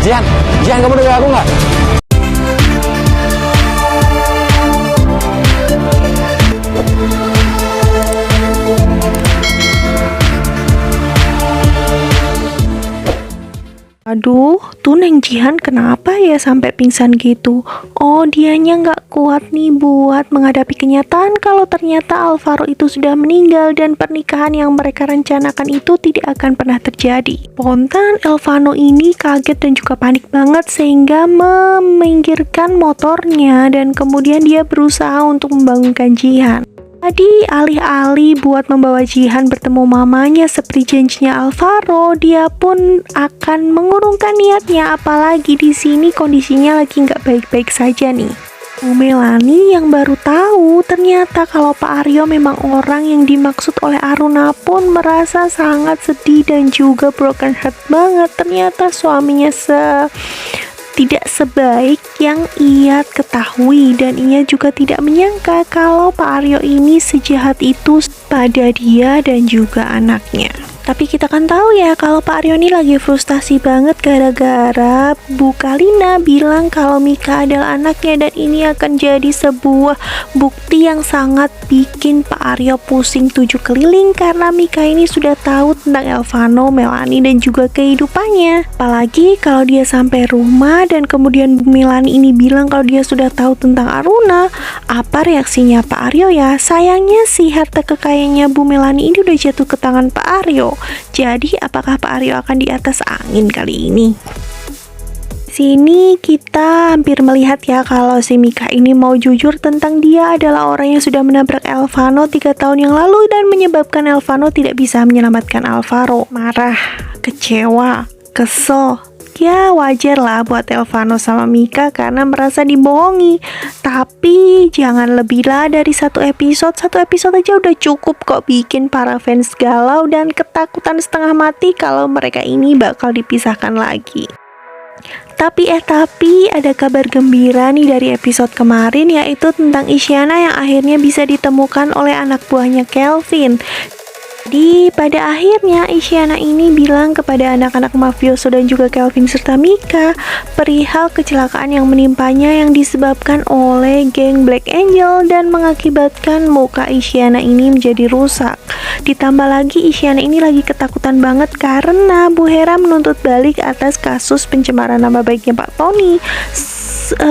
Jihan, Jihan, kamu dengar aku nggak? Aduh, tuh Neng Jihan kenapa ya sampai pingsan gitu? Oh, dianya nggak kuat nih buat menghadapi kenyataan kalau ternyata Alvaro itu sudah meninggal dan pernikahan yang mereka rencanakan itu tidak akan pernah terjadi. Spontan, Elvano ini kaget dan juga panik banget sehingga meminggirkan motornya dan kemudian dia berusaha untuk membangunkan Jihan. Tadi alih-alih buat membawa Jihan bertemu mamanya seperti janjinya Alvaro, dia pun akan mengurungkan niatnya, apalagi di sini kondisinya lagi nggak baik-baik saja nih. Bu Melani yang baru tahu ternyata kalau Pak Aryo memang orang yang dimaksud oleh Aruna pun merasa sangat sedih dan juga broken heart banget. Ternyata suaminya tidak sebaik yang ia ketahui dan ia juga tidak menyangka kalau Pak Aryo ini sejahat itu pada dia dan juga anaknya. Tapi kita kan tahu ya kalau Pak Aryo ini lagi frustasi banget gara-gara Bu Kalina bilang kalau Mika adalah anaknya dan ini akan jadi sebuah bukti yang sangat bikin Pak Aryo pusing 7 keliling karena Mika ini sudah tahu tentang Elvano, Melani dan juga kehidupannya. Apalagi kalau dia sampai rumah dan kemudian Bu Melani ini bilang kalau dia sudah tahu tentang Aruna, apa reaksinya Pak Aryo ya? Sayangnya si harta kekayaannya Bu Melani ini udah jatuh ke tangan Pak Aryo. Jadi apakah Pak Aryo akan di atas angin kali ini? Sini kita hampir melihat ya kalau si Mika ini mau jujur tentang dia adalah orang yang sudah menabrak Elvano 3 tahun yang lalu dan menyebabkan Elvano tidak bisa menyelamatkan Alvaro. Marah, kecewa, kesel. Ya wajar lah buat Elvano sama Mika karena merasa dibohongi. Tapi jangan lebih lah dari 1 episode. 1 episode aja udah cukup kok bikin para fans galau dan ketakutan setengah mati kalau mereka ini bakal dipisahkan lagi. Tapi ada kabar gembira nih dari episode kemarin, yaitu tentang Isyana yang akhirnya bisa ditemukan oleh anak buahnya Kelvin. Jadi pada akhirnya Isyana ini bilang kepada anak-anak mafioso dan juga Kelvin serta Mika perihal kecelakaan yang menimpanya yang disebabkan oleh geng Black Angel dan mengakibatkan muka Isyana ini menjadi rusak. Ditambah lagi Isyana ini lagi ketakutan banget karena Bu Hera menuntut balik atas kasus pencemaran nama baiknya Pak Tony.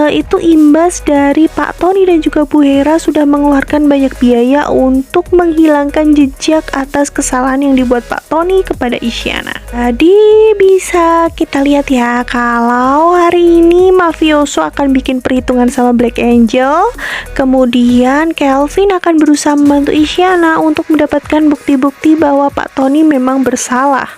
Itu imbas dari Pak Tony dan juga Bu Hera sudah mengeluarkan banyak biaya untuk menghilangkan jejak atas kesalahan yang dibuat Pak Tony kepada Isyana. Jadi bisa kita lihat ya kalau hari ini mafioso akan bikin perhitungan sama Black Angel, kemudian Kelvin akan berusaha membantu Isyana untuk mendapatkan bukti-bukti bahwa Pak Tony memang bersalah.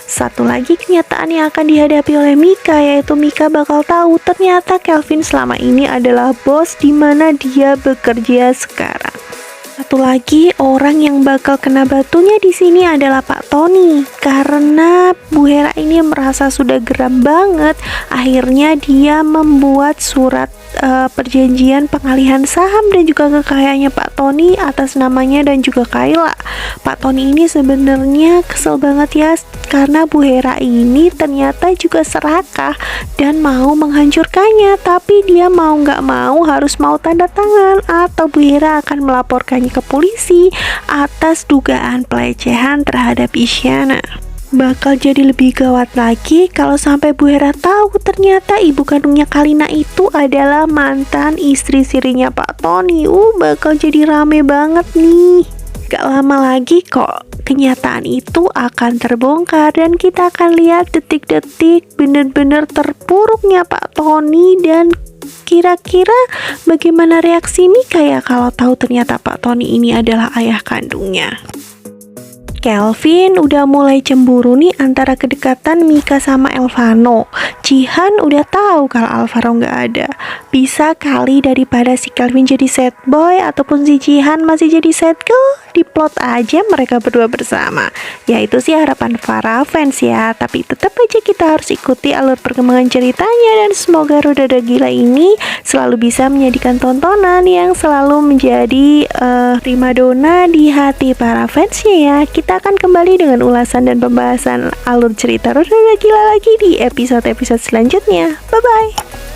Satu lagi kenyataan yang akan dihadapi oleh Mika, yaitu Mika bakal tahu ternyata Kelvin selama ini adalah bos di mana dia bekerja sekarang. Satu lagi orang yang bakal kena batunya di sini adalah Pak Tony karena Bu Hera ini merasa sudah geram banget. Akhirnya dia membuat surat perjanjian pengalihan saham dan juga kekayaannya Pak Tony atas namanya dan juga Kayla. Pak Tony ini sebenarnya kesel banget ya karena Bu Hera ini ternyata juga serakah dan mau menghancurkannya, tapi dia mau nggak mau harus mau tanda tangan atau Bu Hera akan melaporkannya ke polisi atas dugaan pelecehan terhadap Isyana. Bakal jadi lebih gawat lagi kalau sampai Bu Hera tahu ternyata ibu kandungnya Kalina itu adalah mantan istri sirinya Pak Tony. Bakal jadi rame banget nih. Gak lama lagi kok kenyataan itu akan terbongkar dan kita akan lihat detik-detik bener-bener terpuruknya Pak Tony. Dan kira-kira bagaimana reaksi Mika ya kalau tahu ternyata Pak Tony ini adalah ayah kandungnya. Kelvin udah mulai cemburu nih antara kedekatan Mika sama Elvano. Jihan udah tahu kalau Alvaro nggak ada. Bisa kali daripada si Kelvin jadi sad boy ataupun si Jihan masih jadi sad girl, diplot aja mereka berdua bersama. Ya itu sih harapan para fans ya. Tapi tetap aja kita harus ikuti alur perkembangan ceritanya dan semoga Rodada Gila ini selalu bisa menjadikan tontonan yang selalu menjadi primadona di hati para fansnya ya. Kita kita akan kembali dengan ulasan dan pembahasan alur cerita Roda Gila lagi di episode-episode selanjutnya. Bye-bye!